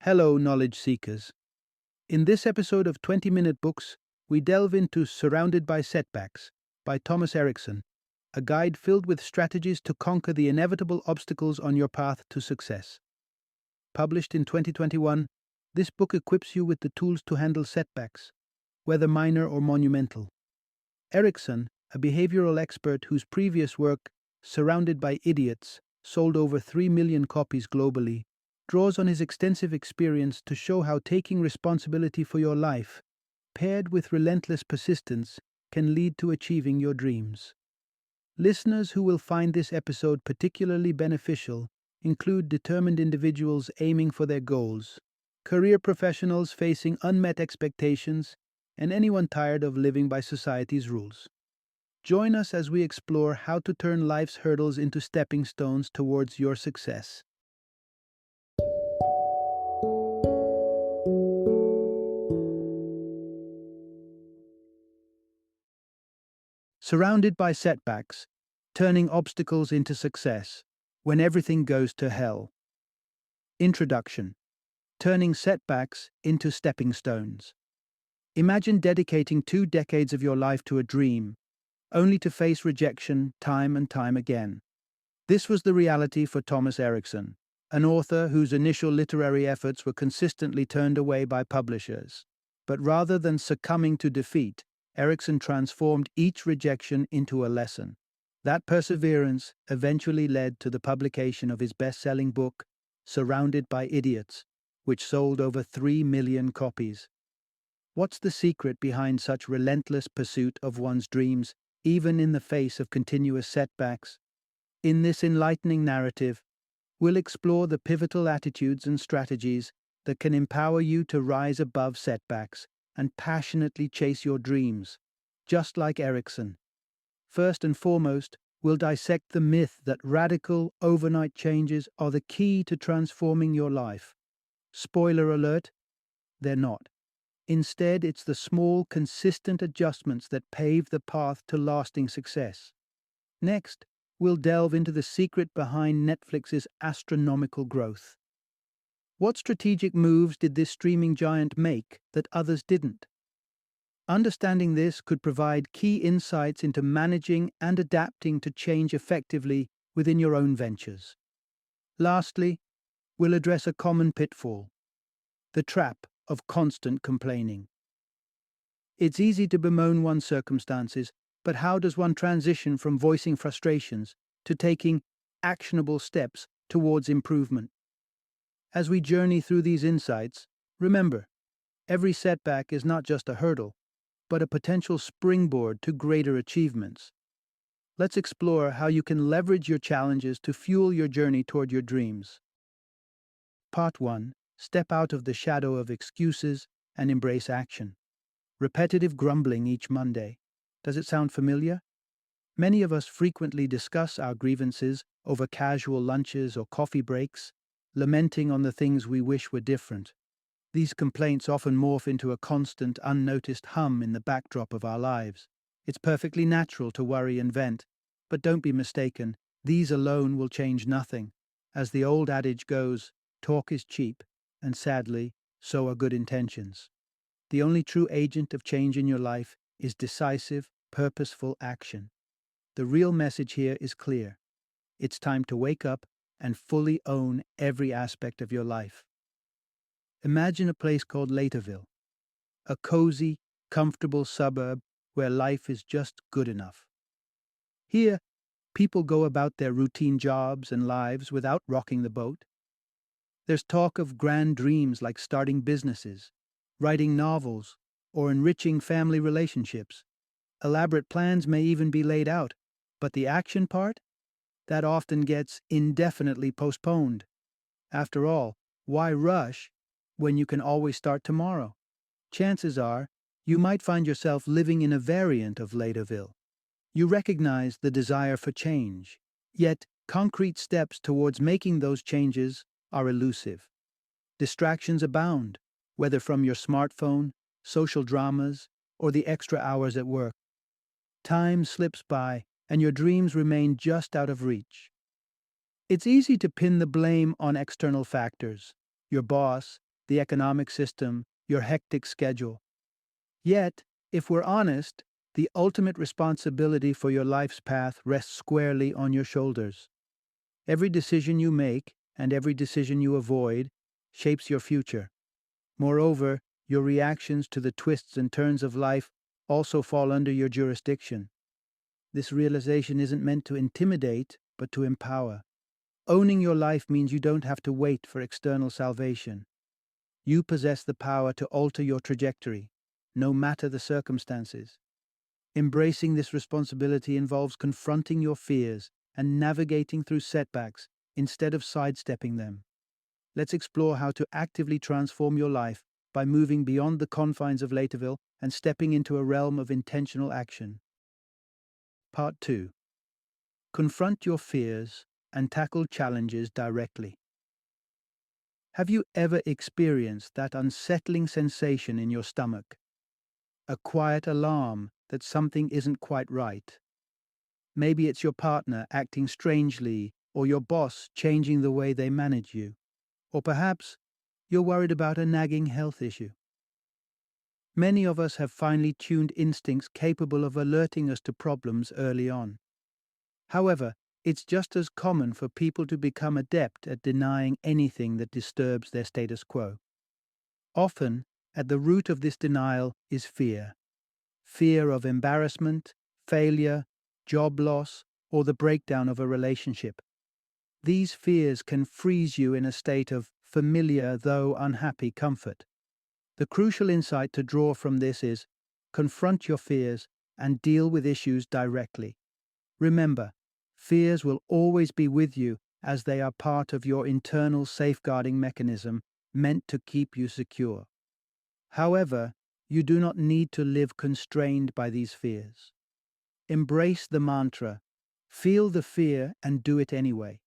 Hello, knowledge seekers. In this episode of 20-Minute Books, we delve into Surrounded by Setbacks by Thomas Erikson, a guide filled with strategies to conquer the inevitable obstacles on your path to success. Published in 2021, this book equips you with the tools to handle setbacks, whether minor or monumental. Erikson, a behavioral expert whose previous work, Surrounded by Idiots, sold over 3 million copies globally, draws on his extensive experience to show how taking responsibility for your life, paired with relentless persistence, can lead to achieving your dreams. Listeners who will find this episode particularly beneficial include determined individuals aiming for their goals, career professionals facing unmet expectations, and anyone tired of living by society's rules. Join us as we explore how to turn life's hurdles into stepping stones towards your success. Surrounded by Setbacks, Turning Obstacles into Success, When Everything Goes to Hell. Introduction. Turning Setbacks into Stepping Stones. Imagine dedicating 2 decades of your life to a dream, only to face rejection time and time again. This was the reality for Thomas Erikson, an author whose initial literary efforts were consistently turned away by publishers. But rather than succumbing to defeat, Erikson transformed each rejection into a lesson. That perseverance eventually led to the publication of his best-selling book, Surrounded by Idiots, which sold over 3 million copies. What's the secret behind such relentless pursuit of one's dreams, even in the face of continuous setbacks? In this enlightening narrative, we'll explore the pivotal attitudes and strategies that can empower you to rise above setbacks and passionately chase your dreams, just like Erikson. First and foremost, we'll dissect the myth that radical, overnight changes are the key to transforming your life. Spoiler alert, they're not. Instead, it's the small, consistent adjustments that pave the path to lasting success. Next, we'll delve into the secret behind Netflix's astronomical growth. What strategic moves did this streaming giant make that others didn't? Understanding this could provide key insights into managing and adapting to change effectively within your own ventures. Lastly, we'll address a common pitfall: the trap of constant complaining. It's easy to bemoan one's circumstances, but how does one transition from voicing frustrations to taking actionable steps towards improvement? As we journey through these insights, remember, every setback is not just a hurdle, but a potential springboard to greater achievements. Let's explore how you can leverage your challenges to fuel your journey toward your dreams. Part 1. Step out of the shadow of excuses and embrace action. Repetitive grumbling each Monday. Does it sound familiar? Many of us frequently discuss our grievances over casual lunches or coffee breaks, lamenting on the things we wish were different. These complaints often morph into a constant, unnoticed hum in the backdrop of our lives. It's perfectly natural to worry and vent, but don't be mistaken, these alone will change nothing. As the old adage goes, talk is cheap, and sadly, so are good intentions. The only true agent of change in your life is decisive, purposeful action. The real message here is clear. It's time to wake up and fully own every aspect of your life. Imagine a place called Laterville, a cozy, comfortable suburb where life is just good enough. Here, people go about their routine jobs and lives without rocking the boat. There's talk of grand dreams like starting businesses, writing novels, or enriching family relationships. Elaborate plans may even be laid out, but the action part? That often gets indefinitely postponed. After all, why rush when you can always start tomorrow? Chances are, you might find yourself living in a variant of Laterville. You recognize the desire for change, yet concrete steps towards making those changes are elusive. Distractions abound, whether from your smartphone, social dramas, or the extra hours at work. Time slips by, and your dreams remain just out of reach. It's easy to pin the blame on external factors: your boss, the economic system, your hectic schedule. Yet, if we're honest, the ultimate responsibility for your life's path rests squarely on your shoulders. Every decision you make and every decision you avoid shapes your future. Moreover, your reactions to the twists and turns of life also fall under your jurisdiction. This realization isn't meant to intimidate, but to empower. Owning your life means you don't have to wait for external salvation. You possess the power to alter your trajectory, no matter the circumstances. Embracing this responsibility involves confronting your fears and navigating through setbacks instead of sidestepping them. Let's explore how to actively transform your life by moving beyond the confines of Laterville and stepping into a realm of intentional action. Part 2. Confront your fears and tackle challenges directly. Have you ever experienced that unsettling sensation in your stomach? A quiet alarm that something isn't quite right? Maybe it's your partner acting strangely, or your boss changing the way they manage you. Or perhaps you're worried about a nagging health issue. Many of us have finely tuned instincts capable of alerting us to problems early on. However, it's just as common for people to become adept at denying anything that disturbs their status quo. Often, at the root of this denial is fear. Fear of embarrassment, failure, job loss, or the breakdown of a relationship. These fears can freeze you in a state of familiar though unhappy comfort. The crucial insight to draw from this is confront your fears and deal with issues directly. Remember, fears will always be with you as they are part of your internal safeguarding mechanism meant to keep you secure. However, you do not need to live constrained by these fears. Embrace the mantra, feel the fear and do it anyway.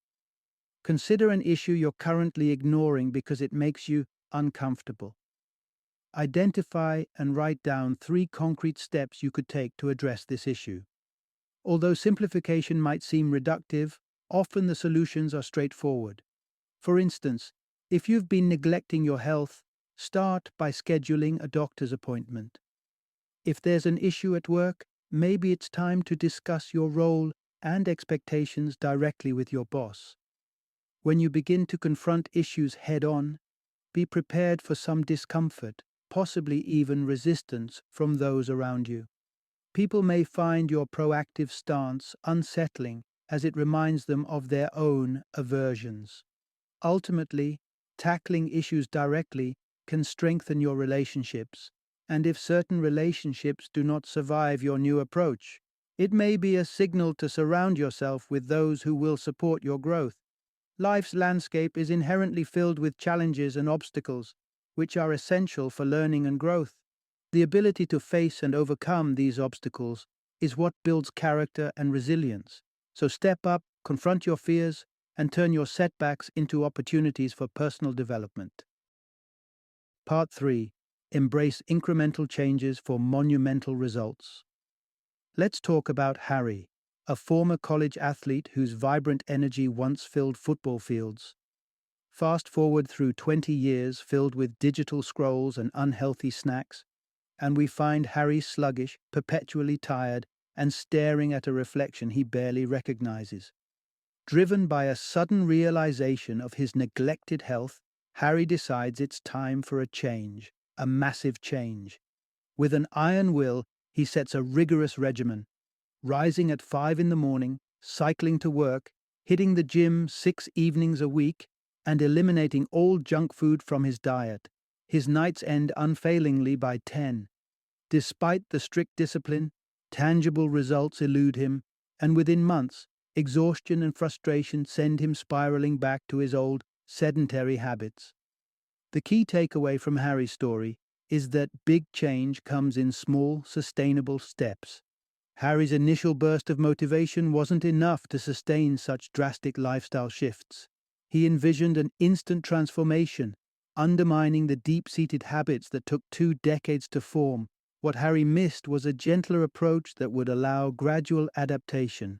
Consider an issue you're currently ignoring because it makes you uncomfortable. Identify and write down 3 concrete steps you could take to address this issue. Although simplification might seem reductive, often the solutions are straightforward. For instance, if you've been neglecting your health, start by scheduling a doctor's appointment. If there's an issue at work, maybe it's time to discuss your role and expectations directly with your boss. When you begin to confront issues head-on, be prepared for some discomfort, possibly even resistance from those around you. People may find your proactive stance unsettling as it reminds them of their own aversions. Ultimately, tackling issues directly can strengthen your relationships, and if certain relationships do not survive your new approach, it may be a signal to surround yourself with those who will support your growth. Life's landscape is inherently filled with challenges and obstacles, which are essential for learning and growth. The ability to face and overcome these obstacles is what builds character and resilience. So step up, confront your fears, and turn your setbacks into opportunities for personal development. Part 3. Embrace incremental changes for monumental results. Let's talk about Harry, a former college athlete whose vibrant energy once filled football fields. Fast forward through 20 years filled with digital scrolls and unhealthy snacks, and we find Harry sluggish, perpetually tired, and staring at a reflection he barely recognizes. Driven by a sudden realization of his neglected health, Harry decides it's time for a change, a massive change. With an iron will, he sets a rigorous regimen, rising at 5 in the morning, cycling to work, hitting the gym 6 evenings a week, and eliminating all junk food from his diet. His nights end unfailingly by 10. Despite the strict discipline, tangible results elude him, and within months, exhaustion and frustration send him spiraling back to his old, sedentary habits. The key takeaway from Harry's story is that big change comes in small, sustainable steps. Harry's initial burst of motivation wasn't enough to sustain such drastic lifestyle shifts. He envisioned an instant transformation, undermining the deep-seated habits that took 2 decades to form. What Harry missed was a gentler approach that would allow gradual adaptation,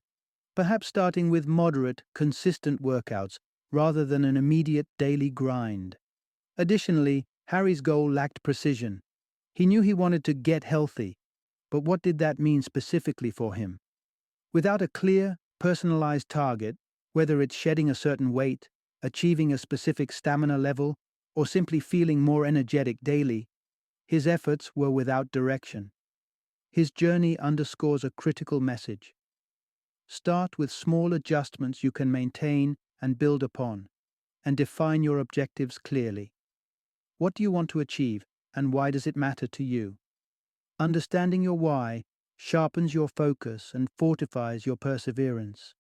perhaps starting with moderate, consistent workouts rather than an immediate daily grind. Additionally, Harry's goal lacked precision. He knew he wanted to get healthy, but what did that mean specifically for him? Without a clear, personalized target, whether it's shedding a certain weight, achieving a specific stamina level, or simply feeling more energetic daily, his efforts were without direction. His journey underscores a critical message. Start with small adjustments you can maintain and build upon, and define your objectives clearly. What do you want to achieve, and why does it matter to you? Understanding your why sharpens your focus and fortifies your perseverance.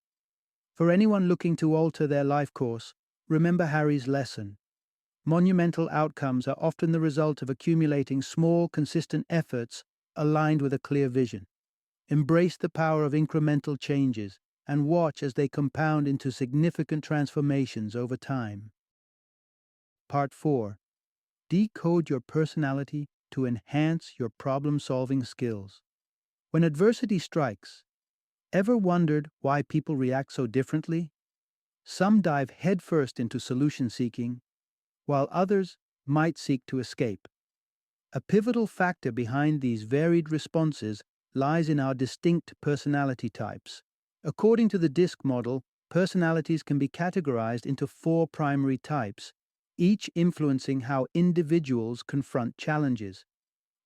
For anyone looking to alter their life course, remember Harry's lesson. Monumental outcomes are often the result of accumulating small, consistent efforts aligned with a clear vision. Embrace the power of incremental changes and watch as they compound into significant transformations over time. Part 4. Decode your personality to enhance your problem-solving skills. When adversity strikes, ever wondered why people react so differently? Some dive headfirst into solution seeking, while others might seek to escape. A pivotal factor behind these varied responses lies in our distinct personality types. According to the DISC model, personalities can be categorized into 4 primary types, each influencing how individuals confront challenges.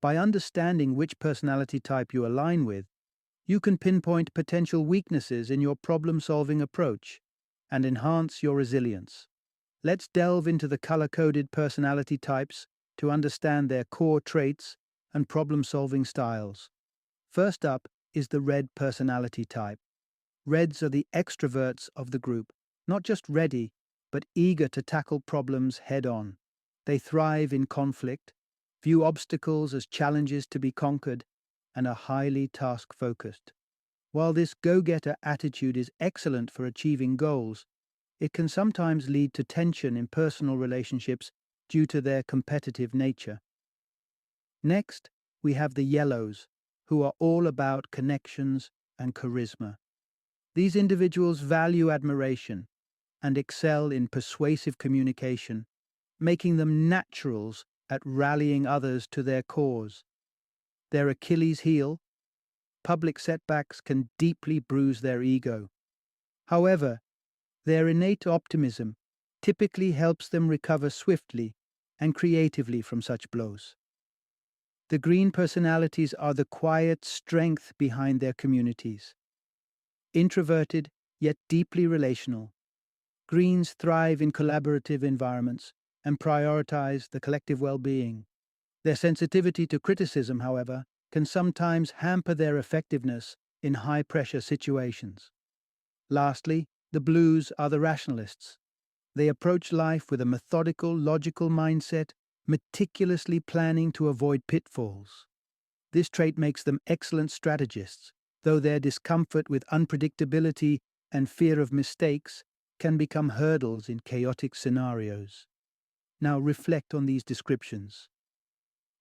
By understanding which personality type you align with, you can pinpoint potential weaknesses in your problem-solving approach and enhance your resilience. Let's delve into the color-coded personality types to understand their core traits and problem-solving styles. First up is the red personality type. Reds are the extroverts of the group, not just ready, but eager to tackle problems head-on. They thrive in conflict, view obstacles as challenges to be conquered, and are highly task-focused. While this go-getter attitude is excellent for achieving goals, it can sometimes lead to tension in personal relationships due to their competitive nature. Next, we have the yellows, who are all about connections and charisma. These individuals value admiration and excel in persuasive communication, making them naturals at rallying others to their cause. Their Achilles heel, public setbacks can deeply bruise their ego. However, their innate optimism typically helps them recover swiftly and creatively from such blows. The green personalities are the quiet strength behind their communities. Introverted, yet deeply relational, greens thrive in collaborative environments and prioritize the collective well-being. Their sensitivity to criticism, however, can sometimes hamper their effectiveness in high-pressure situations. Lastly, the blues are the rationalists. They approach life with a methodical, logical mindset, meticulously planning to avoid pitfalls. This trait makes them excellent strategists, though their discomfort with unpredictability and fear of mistakes can become hurdles in chaotic scenarios. Now reflect on these descriptions.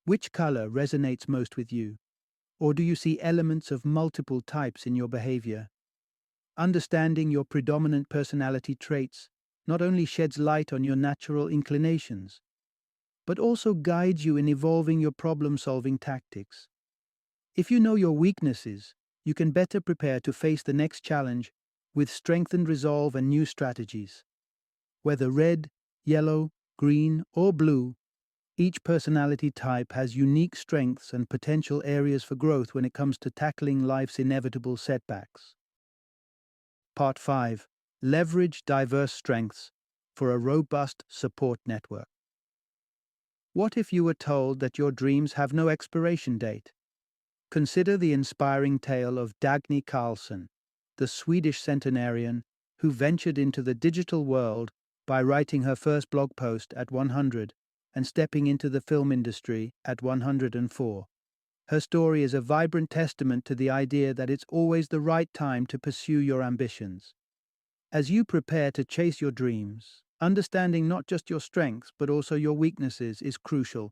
Which color resonates most with you? Or do you see elements of multiple types in your behavior? Understanding your predominant personality traits not only sheds light on your natural inclinations, but also guides you in evolving your problem-solving tactics. If you know your weaknesses, you can better prepare to face the next challenge with strengthened resolve and new strategies. Whether red, yellow, green, or blue, each personality type has unique strengths and potential areas for growth when it comes to tackling life's inevitable setbacks. Part 5. Leverage diverse strengths for a robust support network. What if you were told that your dreams have no expiration date? Consider the inspiring tale of Dagny Carlsson, the Swedish centenarian who ventured into the digital world by writing her first blog post at 100 and stepping into the film industry at 104. Her story is a vibrant testament to the idea that it's always the right time to pursue your ambitions. As you prepare to chase your dreams, understanding not just your strengths but also your weaknesses is crucial.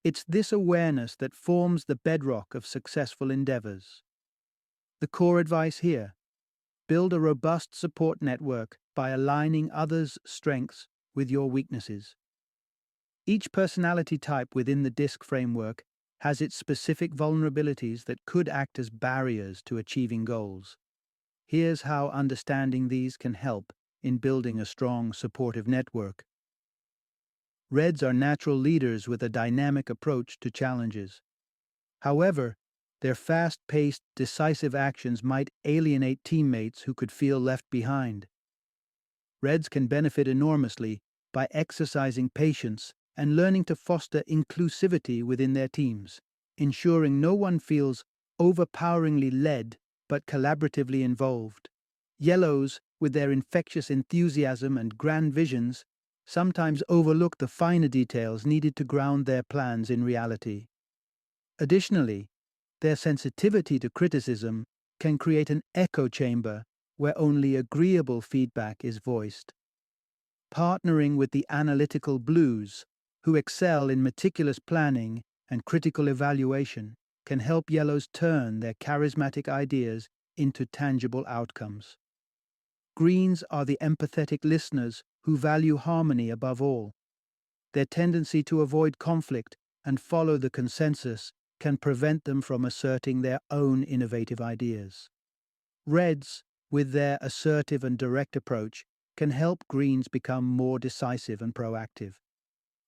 It's this awareness that forms the bedrock of successful endeavors. The core advice here: build a robust support network by aligning others' strengths with your weaknesses. Each personality type within the DISC framework has its specific vulnerabilities that could act as barriers to achieving goals. Here's how understanding these can help in building a strong, supportive network. Reds are natural leaders with a dynamic approach to challenges. However, their fast paced, decisive actions might alienate teammates who could feel left behind. Reds can benefit enormously by exercising patience and learning to foster inclusivity within their teams, ensuring no one feels overpoweringly led but collaboratively involved. Yellows, with their infectious enthusiasm and grand visions, sometimes overlook the finer details needed to ground their plans in reality. Additionally, their sensitivity to criticism can create an echo chamber where only agreeable feedback is voiced. Partnering with the analytical blues, who excel in meticulous planning and critical evaluation, can help yellows turn their charismatic ideas into tangible outcomes. Greens are the empathetic listeners who value harmony above all. Their tendency to avoid conflict and follow the consensus can prevent them from asserting their own innovative ideas. Reds, with their assertive and direct approach, can help greens become more decisive and proactive.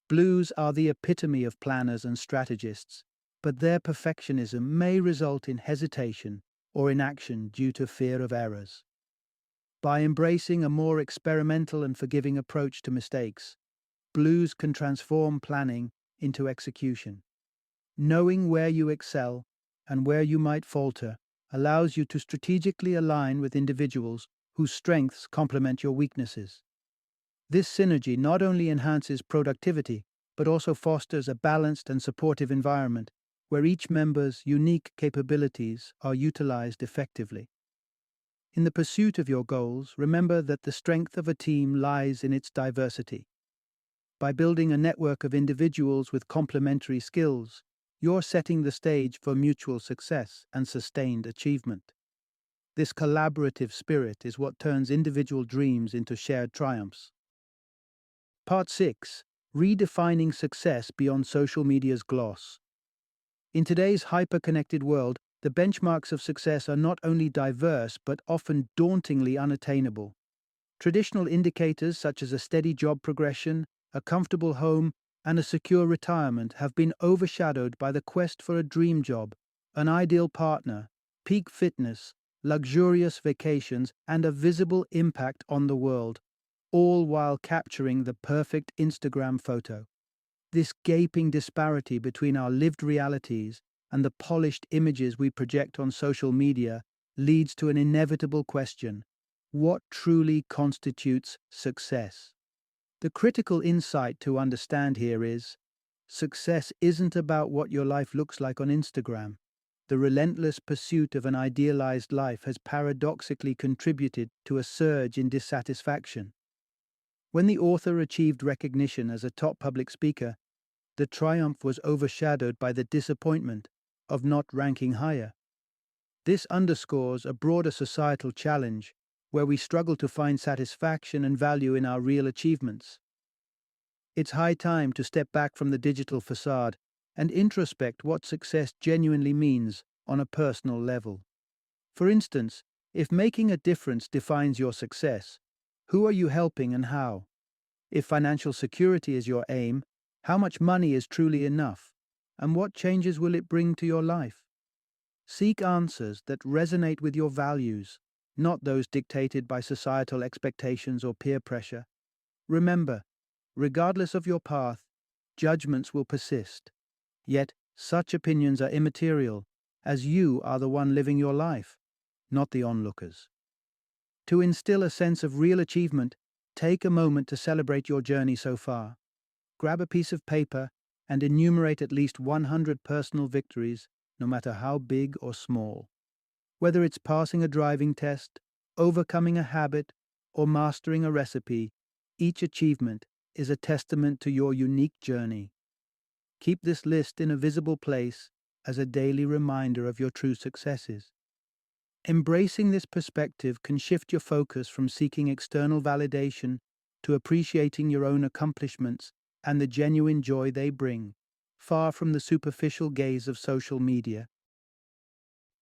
Blues are the epitome of planners and strategists, but their perfectionism may result in hesitation or inaction due to fear of errors. By embracing a more experimental and forgiving approach to mistakes, blues can transform planning into execution. Knowing where you excel and where you might falter allows you to strategically align with individuals whose strengths complement your weaknesses. This synergy not only enhances productivity, but also fosters a balanced and supportive environment where each member's unique capabilities are utilized effectively. In the pursuit of your goals, remember that the strength of a team lies in its diversity. By building a network of individuals with complementary skills, you're setting the stage for mutual success and sustained achievement. This collaborative spirit is what turns individual dreams into shared triumphs. Part 6. Redefining Success Beyond Social Media's Gloss. In today's hyper-connected world, the benchmarks of success are not only diverse but often dauntingly unattainable. Traditional indicators such as a steady job progression, a comfortable home, and a secure retirement have been overshadowed by the quest for a dream job, an ideal partner, peak fitness, luxurious vacations, and a visible impact on the world, all while capturing the perfect Instagram photo. This gaping disparity between our lived realities and the polished images we project on social media leads to an inevitable question: what truly constitutes success? The critical insight to understand here is, success isn't about what your life looks like on Instagram. The relentless pursuit of an idealized life has paradoxically contributed to a surge in dissatisfaction. When the author achieved recognition as a top public speaker, the triumph was overshadowed by the disappointment of not ranking higher. This underscores a broader societal challenge where we struggle to find satisfaction and value in our real achievements. It's high time to step back from the digital facade and introspect what success genuinely means on a personal level. For instance, if making a difference defines your success, who are you helping and how? If financial security is your aim, how much money is truly enough? And what changes will it bring to your life? Seek answers that resonate with your values, not those dictated by societal expectations or peer pressure. Remember, regardless of your path, judgments will persist. Yet, such opinions are immaterial, as you are the one living your life, not the onlookers. To instill a sense of real achievement, take a moment to celebrate your journey so far. Grab a piece of paper and enumerate at least 100 personal victories, no matter how big or small. Whether it's passing a driving test, overcoming a habit, or mastering a recipe, each achievement is a testament to your unique journey. Keep this list in a visible place as a daily reminder of your true successes. Embracing this perspective can shift your focus from seeking external validation to appreciating your own accomplishments and the genuine joy they bring, far from the superficial gaze of social media.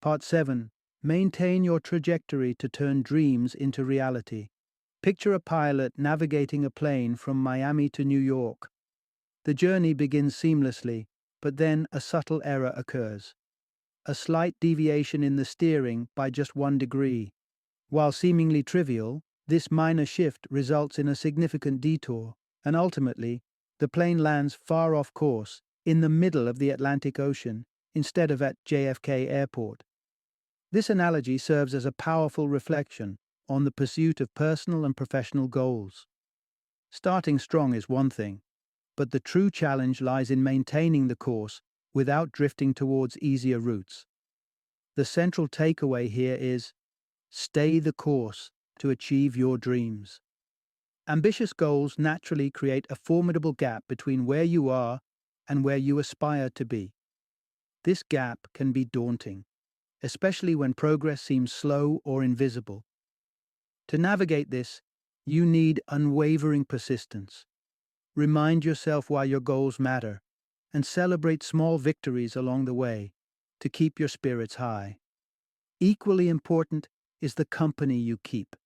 Part 7. Maintain your trajectory to turn dreams into reality. Picture a pilot navigating a plane from Miami to New York. The journey begins seamlessly, but then a subtle error occurs. A slight deviation in the steering by just 1 degree. While seemingly trivial, this minor shift results in a significant detour, and ultimately, the plane lands far off course, in the middle of the Atlantic Ocean, instead of at JFK Airport. This analogy serves as a powerful reflection on the pursuit of personal and professional goals. Starting strong is one thing, but the true challenge lies in maintaining the course without drifting towards easier routes. The central takeaway here is, stay the course to achieve your dreams. Ambitious goals naturally create a formidable gap between where you are and where you aspire to be. This gap can be daunting, especially when progress seems slow or invisible. To navigate this, you need unwavering persistence. Remind yourself why your goals matter, and celebrate small victories along the way to keep your spirits high. Equally important is the company you keep.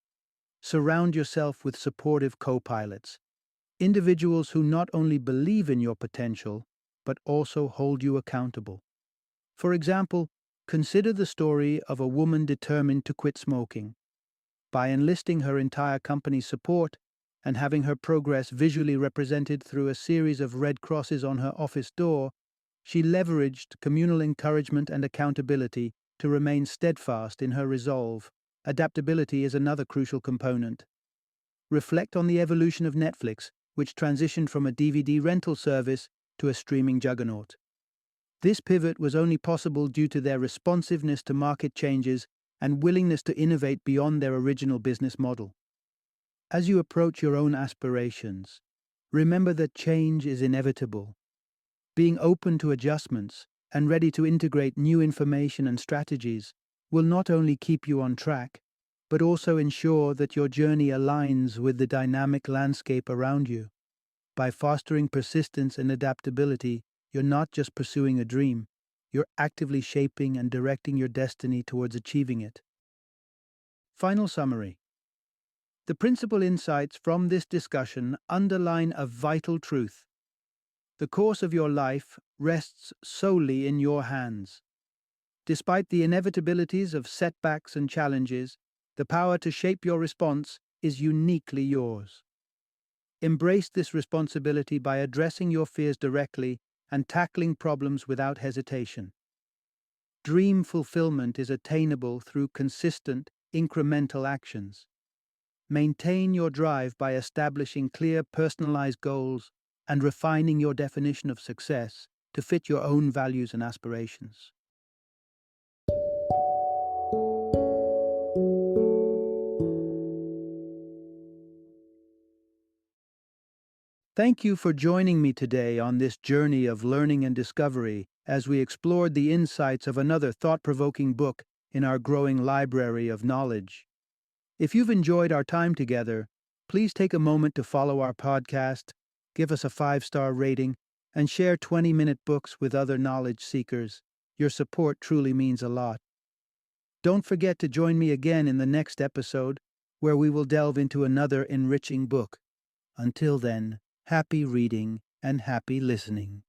Surround yourself with supportive co-pilots, individuals who not only believe in your potential, but also hold you accountable. For example, consider the story of a woman determined to quit smoking. By enlisting her entire company's support and having her progress visually represented through a series of red crosses on her office door, she leveraged communal encouragement and accountability to remain steadfast in her resolve. Adaptability is another crucial component. Reflect on the evolution of Netflix, which transitioned from a DVD rental service to a streaming juggernaut. This pivot was only possible due to their responsiveness to market changes and willingness to innovate beyond their original business model. As you approach your own aspirations, remember that change is inevitable. Being open to adjustments and ready to integrate new information and strategies will not only keep you on track, but also ensure that your journey aligns with the dynamic landscape around you. By fostering persistence and adaptability, you're not just pursuing a dream, you're actively shaping and directing your destiny towards achieving it. Final summary. The principal insights from this discussion underline a vital truth. The course of your life rests solely in your hands. Despite the inevitabilities of setbacks and challenges, the power to shape your response is uniquely yours. Embrace this responsibility by addressing your fears directly and tackling problems without hesitation. Dream fulfillment is attainable through consistent, incremental actions. Maintain your drive by establishing clear, personalized goals and refining your definition of success to fit your own values and aspirations. Thank you for joining me today on this journey of learning and discovery as we explored the insights of another thought-provoking book in our growing library of knowledge. If you've enjoyed our time together, please take a moment to follow our podcast, give us a 5-star rating, and share 20-minute books with other knowledge seekers. Your support truly means a lot. Don't forget to join me again in the next episode, where we will delve into another enriching book. Until then, happy reading and happy listening.